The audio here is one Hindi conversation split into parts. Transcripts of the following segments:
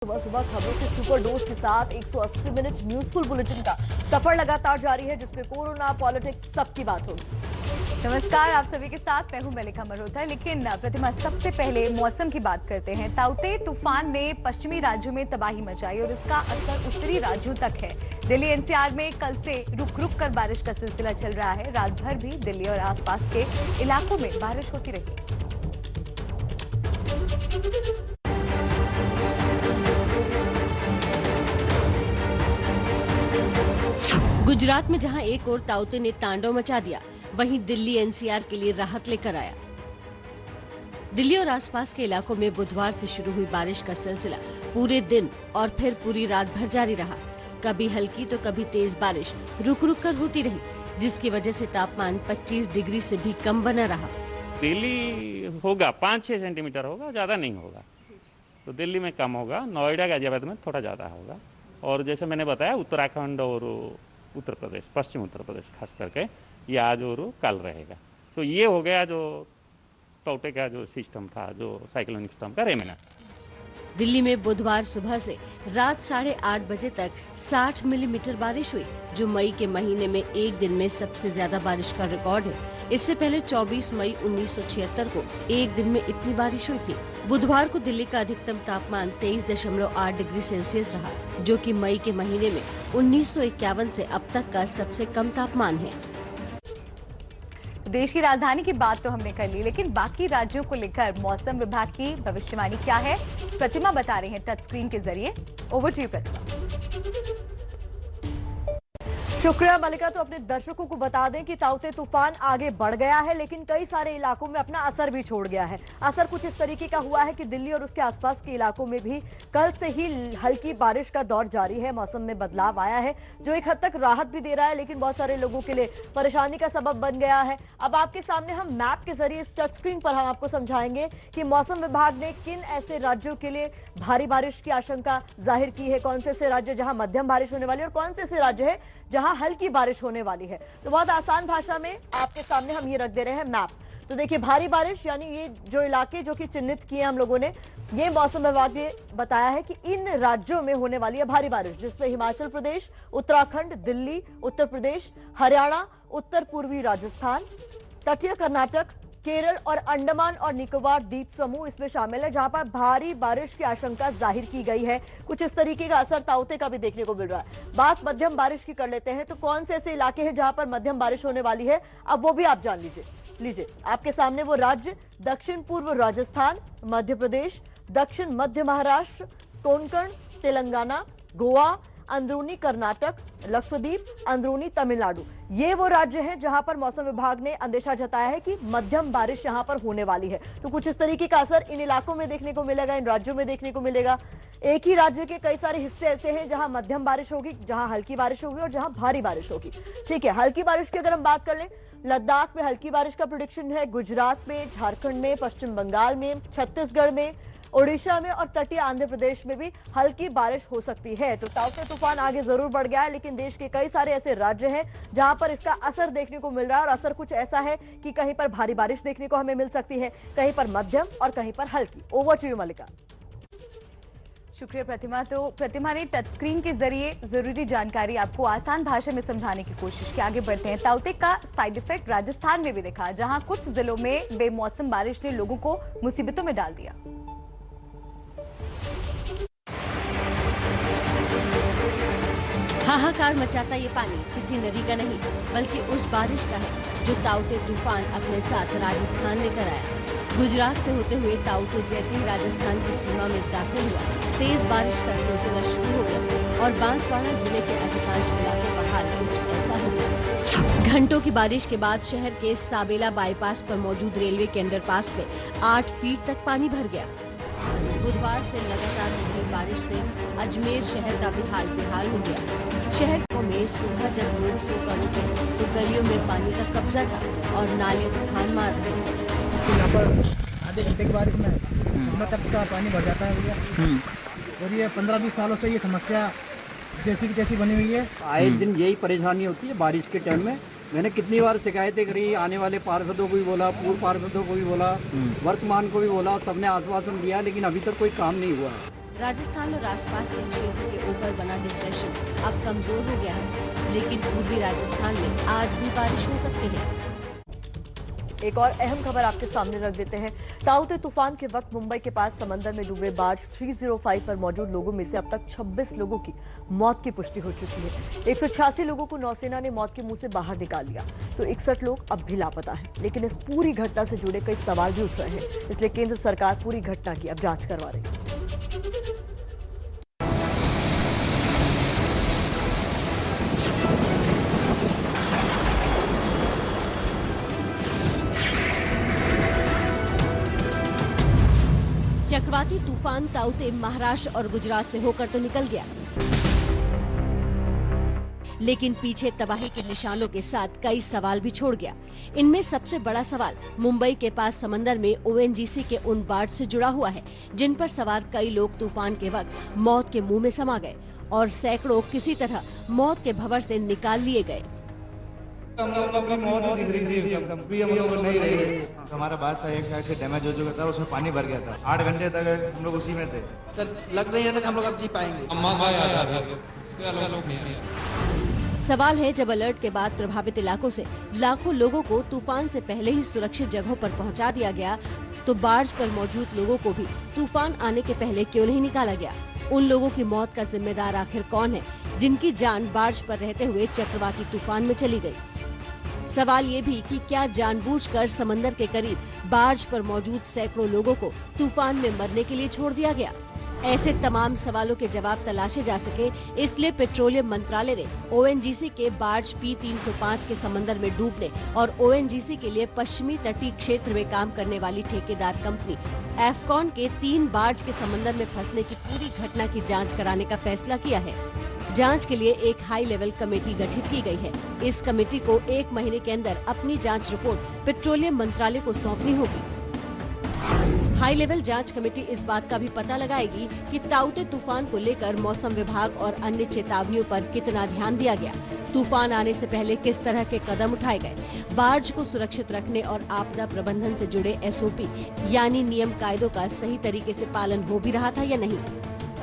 सुबह सुबह खबरों के सुपर डोज के साथ 180 मिनट न्यूज़फुल बुलेटिन का सफर लगातार जारी है, जिसपे कोरोना, पॉलिटिक्स सबकी बात होगी। नमस्कार, आप सभी के साथ मैं हूं मलिका मल्होत्रा। लेकिन प्रतिमा, सबसे पहले मौसम की बात करते हैं। ताउते तूफान ने पश्चिमी राज्यों में तबाही मचाई और इसका असर उत्तरी राज्यों तक है। दिल्ली एनसीआर में कल से रुक रुक कर बारिश का सिलसिला चल रहा है। रात भर भी दिल्ली और आसपास के इलाकों में बारिश होती रही। गुजरात में जहां एक और ताउते ने तांडव मचा दिया, वहीं दिल्ली एनसीआर के लिए राहत लेकर आया। दिल्ली और आसपास के इलाकों में बुधवार से शुरू हुई बारिश का सिलसिला पूरे दिन और फिर पूरी रात भर जारी रहा। कभी हल्की तो कभी तेज बारिश रुक रुक कर होती रही, जिसकी वजह से तापमान 25 डिग्री से भी कम बना रहा। दिल्ली होगा 5-6 सेंटीमीटर होगा, ज़्यादा नहीं होगा। तो दिल्ली में कम होगा, नोएडा गाजियाबाद में थोड़ा ज़्यादा होगा। और जैसे मैंने बताया, उत्तराखंड और उत्तर प्रदेश, पश्चिम उत्तर प्रदेश खास करके ये आज और कल रहेगा। तो ये हो गया जो ताउते का जो सिस्टम था, जो साइक्लोनिक सिस्टम का रेमिना। दिल्ली में बुधवार सुबह से रात 8:30 बजे तक 60 मिलीमीटर बारिश हुई, जो मई के महीने में एक दिन में सबसे ज्यादा बारिश का रिकॉर्ड है। इससे पहले 24 मई 1976 को एक दिन में इतनी बारिश हुई थी। बुधवार को दिल्ली का अधिकतम तापमान 23.8 डिग्री सेल्सियस रहा, जो कि मई के महीने में 1951 से अब तक का सबसे कम तापमान है। देश की राजधानी की बात तो हमने कर ली, लेकिन बाकी राज्यों को लेकर मौसम विभाग की भविष्यवाणी क्या है, प्रतिमा बता रही है टच स्क्रीन के जरिए। ओवर टू यू प्रतिमा। शुक्रिया मलिका। तो अपने दर्शकों को बता दें कि ताउते तूफान आगे बढ़ गया है, लेकिन कई सारे इलाकों में अपना असर भी छोड़ गया है। असर कुछ इस तरीके का हुआ है कि दिल्ली और उसके आसपास के इलाकों में भी कल से ही हल्की बारिश का दौर जारी है। मौसम में बदलाव आया है, जो एक हद तक राहत भी दे रहा है, लेकिन बहुत सारे लोगों के लिए परेशानी का सबब बन गया है। अब आपके सामने हम मैप के जरिए इस टच स्क्रीन पर हम आपको समझाएंगे कि मौसम विभाग ने किन ऐसे राज्यों के लिए भारी बारिश की आशंका जाहिर की है, कौन से ऐसे राज्य जहां मध्यम बारिश होने वाली है और कौन से ऐसे राज्य है जहां हल्की बारिश होने वाली है। तो बहुत आसान भाषा में आपके सामने हम ये रख दे रहे हैं मैप। तो देखिए, भारी बारिश यानी ये जो इलाके जो कि चिन्हित किए हम लोगों ने, ये मौसम विभाग ने बताया है कि इन राज्यों में होने वाली है भारी बारिश, जिसमें हिमाचल प्रदेश, उत्तराखंड, दिल्ली, उत्तर प्रदेश, हरियाणा, उत्तर पूर्वी राजस्थान, तटीय कर्नाटक, केरल और अंडमान और निकोबार द्वीप समूह इसमें शामिल है, जहां पर भारी बारिश की आशंका जाहिर की गई है। कुछ इस तरीके का असर ताउते का भी देखने को मिल रहा है। बात मध्यम बारिश की कर लेते हैं, तो कौन से ऐसे इलाके हैं जहां पर मध्यम बारिश होने वाली है, अब वो भी आप जान लीजिए। आपके सामने वो राज्य: दक्षिण पूर्व राजस्थान, मध्य प्रदेश, दक्षिण मध्य महाराष्ट्र, कोंकण, तेलंगाना, गोवा, अंदरूनी कर्नाटक, लक्षद्वीप, अंदरूनी तमिलनाडु। ये वो राज्य हैं जहां पर मौसम विभाग ने अंदेशा जताया है कि मध्यम बारिश यहां पर होने वाली है। तो कुछ इस तरीके का असर इन इलाकों में देखने को मिलेगा, इन राज्यों में देखने को मिलेगा। एक ही राज्य के कई सारे हिस्से ऐसे हैं जहां मध्यम बारिश होगी, जहां हल्की बारिश होगी और जहां भारी बारिश होगी। ठीक है, हल्की बारिश की अगर हम बात कर लें, लद्दाख में हल्की बारिश का प्रेडिक्शन है, गुजरात में, झारखंड में, पश्चिम बंगाल में, छत्तीसगढ़ में, ओडिशा में और तटीय आंध्र प्रदेश में भी हल्की बारिश हो सकती है। तो ताउते तूफान आगे जरूर बढ़ गया है, लेकिन देश के कई सारे ऐसे राज्य हैं जहां पर इसका असर देखने को मिल रहा है। और असर कुछ ऐसा है कि कहीं पर भारी बारिश देखने को हमें मिल सकती है, कहीं पर मध्यम और कहीं पर हल्की। ओवर टू यू मलिका। शुक्रिया प्रतिमा। तो प्रतिमा ने टच स्क्रीन के जरिए जरूरी जानकारी आपको आसान भाषा में समझाने की कोशिश की। आगे बढ़ते हैं। ताउते का साइड इफेक्ट राजस्थान में भी दिखा, जहां कुछ जिलों में बेमौसम बारिश ने लोगों को मुसीबतों में डाल दिया। हाहाकार मचाता ये पानी किसी नदी का नहीं, बल्कि उस बारिश का है जो ताउते तूफान अपने साथ राजस्थान लेकर आया। गुजरात से होते हुए ताउते जैसे ही राजस्थान की सीमा में दाखिल हुआ, तेज बारिश का सिलसिला शुरू हो गया और बांसवाड़ा जिले के अधिकांश इलाकों का हाल कुछ ऐसा हो गया। घंटों की बारिश के बाद शहर के साबेला बाईपास पर मौजूद रेलवे के अंडरपास में 8 फीट तक पानी भर गया। बुधवार से लगातार हो रही बारिश से अजमेर शहर का भी हाल बेहाल हो गया। शहर में सुबह जब लोग सोकर उठे तो गलियों में पानी का कब्जा था और नाले उफान मार रहे थे। तो यहाँ पर आधे घंटे की बारिश में कमर तक का पानी भर जाता है भैया। और ये 15-20 सालों से ये समस्या जैसी की तैसी बनी हुई है। आए दिन यही परेशानी होती है बारिश के टाइम में। मैंने कितनी बार शिकायतें करी, आने वाले पार्षदों को भी बोला, पूर्व पार्षदों को भी बोला, वर्तमान को भी बोला, सबने आश्वासन दिया, लेकिन अभी तक कोई काम नहीं हुआ। राजस्थान और आसपास के क्षेत्र के ऊपर बना डिप्रेशन अब कमजोर हो गया है, लेकिन पूर्वी राजस्थान में आज भी बारिश हो सकती है। एक और अहम खबर आपके सामने रख देते हैं। ताउते तूफान के वक्त मुंबई के पास समंदर में डूबे बार्ज 305 पर मौजूद लोगों में से अब तक 26 लोगों की मौत की पुष्टि हो चुकी है। 186 लोगों को नौसेना ने मौत के मुंह से बाहर निकाल लिया, तो 61 लोग अब भी लापता हैं। लेकिन इस पूरी घटना से जुड़े कई सवाल भी उठ रहे हैं, इसलिए केंद्र सरकार पूरी घटना की अब जांच करवा रही है। चक्रवाती तूफान ताउते महाराष्ट्र और गुजरात से होकर तो निकल गया, लेकिन पीछे तबाही के निशानों के साथ कई सवाल भी छोड़ गया। इनमें सबसे बड़ा सवाल मुंबई के पास समंदर में ओएनजीसी के उन बार्ज से जुड़ा हुआ है जिन पर सवार कई लोग तूफान के वक्त मौत के मुंह में समा गए और सैकड़ों किसी तरह मौत के भंवर से निकाल लिए गए। हमारा बात था, एक साइड से डैमेज हो चुका था, उसमें पानी भर गया था। 8 घंटे तक हम लोग उसी में थे। सर लग नहीं है कि हम लोग अब जी पाएंगे। सवाल है, जब अलर्ट के बाद प्रभावित इलाकों से लाखों लोगों को तूफान से पहले ही सुरक्षित जगहों पर पहुंचा दिया गया, तो बार्ज पर मौजूद लोगों को भी तूफान आने के पहले क्यों नहीं निकाला गया? उन लोगों की मौत का जिम्मेदार आखिर कौन है जिनकी जान बार्ज पर रहते हुए चक्रवाती तूफान में चली गई? सवाल ये भी कि क्या जानबूझकर समंदर के करीब बार्ज पर मौजूद सैकड़ों लोगों को तूफान में मरने के लिए छोड़ दिया गया? ऐसे तमाम सवालों के जवाब तलाशे जा सके, इसलिए पेट्रोलियम मंत्रालय ने ओएनजीसी के बार्ज P305 के समंदर में डूबने और ओएनजीसी के लिए पश्चिमी तटीय क्षेत्र में काम करने वाली ठेकेदार कंपनी एफकॉन के 3 बार्ज के समंदर में फंसने की पूरी घटना की जांच कराने का फैसला किया है। जांच के लिए एक हाई लेवल कमेटी गठित की गई है। इस कमेटी को 1 महीने के अंदर अपनी जांच रिपोर्ट पेट्रोलियम मंत्रालय को सौंपनी होगी। हाई लेवल जांच कमेटी इस बात का भी पता लगाएगी कि ताउते तूफान को लेकर मौसम विभाग और अन्य चेतावनियों पर कितना ध्यान दिया गया, तूफान आने से पहले किस तरह के कदम उठाए गए, बार्ज को सुरक्षित रखने और आपदा प्रबंधन से जुड़े SOP यानी नियम कायदों का सही तरीके से पालन हो भी रहा था या नहीं।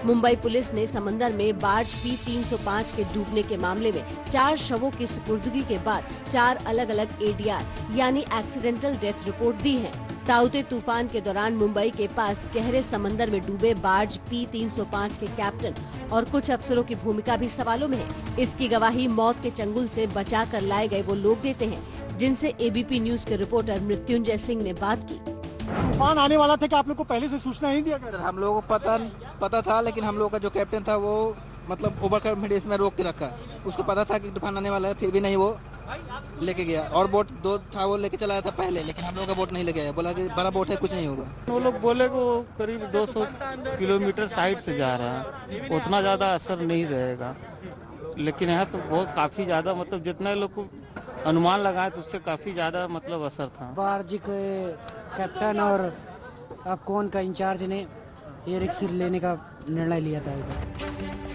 मुंबई पुलिस ने समंदर में बार्ज P305 के डूबने के मामले में 4 शवों की सुपुर्दगी के बाद 4 अलग-अलग ADR यानी एक्सीडेंटल डेथ रिपोर्ट दी है। ताउते तूफान के दौरान मुंबई के पास गहरे समंदर में डूबे बार्ज P305 के कैप्टन और कुछ अफसरों की भूमिका भी सवालों में है। इसकी गवाही मौत के चंगुल से बचा कर लाए गए वो लोग देते हैं जिनसे ABP न्यूज के रिपोर्टर मृत्युंजय सिंह ने बात की। तूफान आने वाला था कि आप लोग को पहले से सूचना नहीं दिया गया? सर हम लोगों को पता था, लेकिन हम लोग का जो कैप्टन था वो मतलब ओवर कॉन्फिडेंस में रोक के रखा। उसको पता था कि तूफान आने वाला है, फिर भी नहीं वो लेके गया। और बोट 2 था वो लेके चलाया था पहले, लेकिन हम लोग का बोट नहीं लेके गया। बोला कि बड़ा बोट है, कुछ नहीं होगा। वो लोग बोले को करीब 200 किलोमीटर साइड से जा रहा है, उतना ज़्यादा असर नहीं रहेगा। लेकिन यहाँ तो बहुत काफ़ी ज़्यादा मतलब जितना लोग को अनुमान लगाए तो उससे काफ़ी ज़्यादा मतलब असर था। बार्ज के कैप्टन और अब कौन का इंचार्ज ने ये रिस्क लेने का निर्णय लिया था।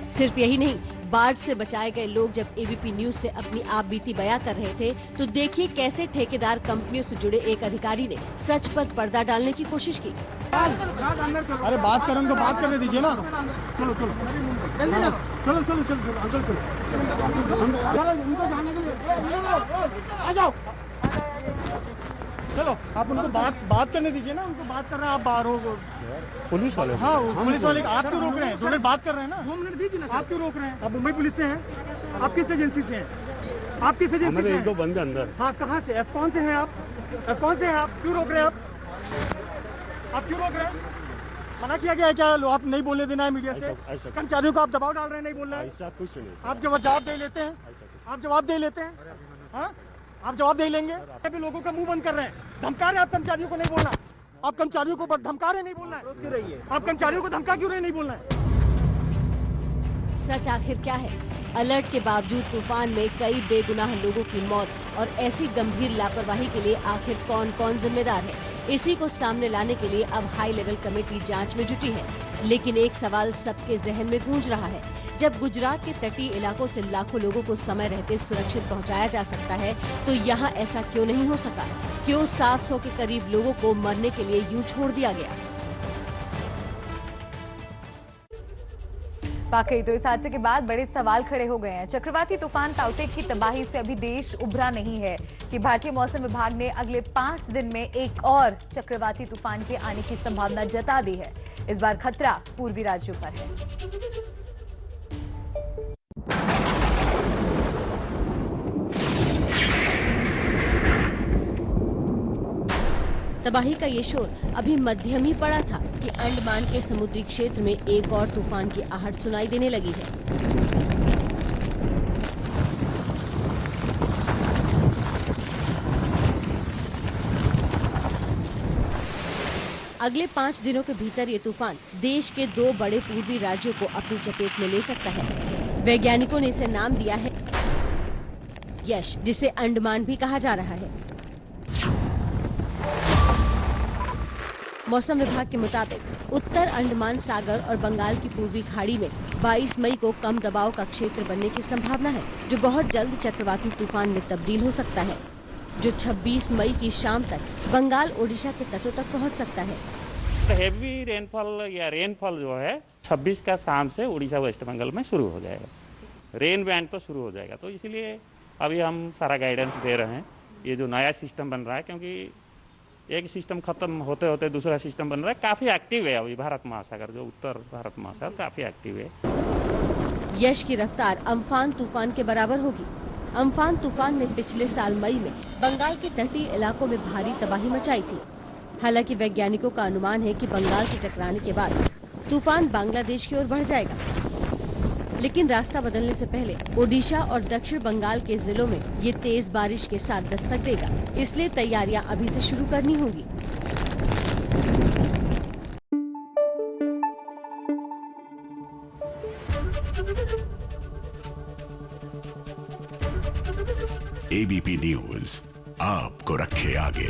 सिर्फ यही नहीं, बाढ़ से बचाए गए लोग जब ABP न्यूज से अपनी आप बीती बयां कर रहे थे तो देखिए कैसे ठेकेदार कंपनियों से जुड़े एक अधिकारी ने सच पर पर्दा डालने की कोशिश की। अरे बात करें तो बात करने दीजिए ना। चलो चलो चलो चलो चलो अंकल चलो उनको जाने के लिए आ जाओ। चलो आप उनको बात करने दीजिए ना, उनको बात कर रहे हैं, आप बाहर हो। पुलिस वाले? हाँ पुलिस वाले आप क्यों रोक रहे हैं? 2 मिनट बात कर रहे हैं ना। 2 मिनट दीजिए ना। आप क्यों रोक रहे हैं? आप मुंबई पुलिस से हैं? आप किस एजेंसी से हैं? आप किस एजेंसी से? 1-2 बंदे अंदर। हाँ कहाँ से? एफकॉन से हैं आप? एफकॉन से हैं आप? क्यों रोक रहे हैं आप क्यों रोक रहे हैं? मना किया गया है क्या? आप नहीं बोलने देना है मीडिया से? कर्मचारियों को आप दबाव डाल रहे हैं, नहीं बोल रहे हैं? कुछ नहीं। आप जवाब दे लेते हैं? आप जवाब दे लेते हैं? हाँ आप जवाब दे लेंगे? अभी लोगों का मुंह बंद कर रहे हैं, धमका रहे हैं। आप कर्मचारियों को नहीं बोलना, आप कर्मचारियों को धमका रहे नहीं बोलना है। आप कर्मचारियों को धमका क्यों रहे नहीं बोलना है? सच आखिर क्या है? अलर्ट के बावजूद तूफान में कई बेगुनाह लोगों की मौत और ऐसी गंभीर लापरवाही के लिए आखिर कौन कौन जिम्मेदार है? इसी को सामने लाने के लिए अब हाई लेवल कमेटी जांच में जुटी है। लेकिन एक सवाल सबके जहन में गूंज रहा है, जब गुजरात के तटीय इलाकों से लाखों लोगों को समय रहते सुरक्षित पहुंचाया जा सकता है तो यहाँ ऐसा क्यों नहीं हो सका? क्यों 700 के करीब लोगों को मरने के लिए यूं छोड़ दिया गया? वाकई तो इस हादसे के बाद बड़े सवाल खड़े हो गए हैं। चक्रवाती तूफान ताउते की तबाही से अभी देश उभरा नहीं है कि भारतीय मौसम विभाग ने अगले 5 दिन में एक और चक्रवाती तूफान के आने की संभावना जता दी है। इस बार खतरा पूर्वी राज्यों पर है। तबाही का ये शोर अभी मध्यम ही पड़ा था कि अंडमान के समुद्री क्षेत्र में एक और तूफान की आहट सुनाई देने लगी है। अगले 5 दिनों के भीतर ये तूफान देश के 2 बड़े पूर्वी राज्यों को अपनी चपेट में ले सकता है। वैज्ञानिकों ने इसे नाम दिया है यश, जिसे अंडमान भी कहा जा रहा है। मौसम विभाग के मुताबिक उत्तर अंडमान सागर और बंगाल की पूर्वी खाड़ी में 22 मई को कम दबाव का क्षेत्र बनने की संभावना है, जो बहुत जल्द चक्रवाती तूफान में तब्दील हो सकता है, जो 26 मई की शाम तक बंगाल ओडिशा के तटों तक पहुंच सकता है। हेवी रेनफॉल या रेनफॉल जो है 26 का शाम से उड़ीसा वेस्ट बंगाल में शुरू हो जाएगा, रेन बैंड पर शुरू हो जाएगा। तो इसीलिए अभी हम सारा गाइडेंस दे रहे हैं। ये जो नया सिस्टम बन रहा है, क्योंकि एक सिस्टम खत्म होते होते दूसरा सिस्टम बन रहा है, काफी एक्टिव है अभी भारत महासागर, जो उत्तर भारत महासागर काफी एक्टिव है। यश की रफ्तार अम्फान तूफान के बराबर होगी। अम्फान तूफान ने पिछले साल मई में बंगाल के तटीय इलाकों में भारी तबाही मचाई थी। हालांकि वैज्ञानिकों का अनुमान है कि बंगाल से टकराने के बाद तूफान बांग्लादेश की ओर बढ़ जाएगा, लेकिन रास्ता बदलने से पहले ओडिशा और दक्षिण बंगाल के जिलों में ये तेज बारिश के साथ दस्तक देगा, इसलिए तैयारियां अभी से शुरू करनी होंगी। एबीपी न्यूज आपको रखे आगे।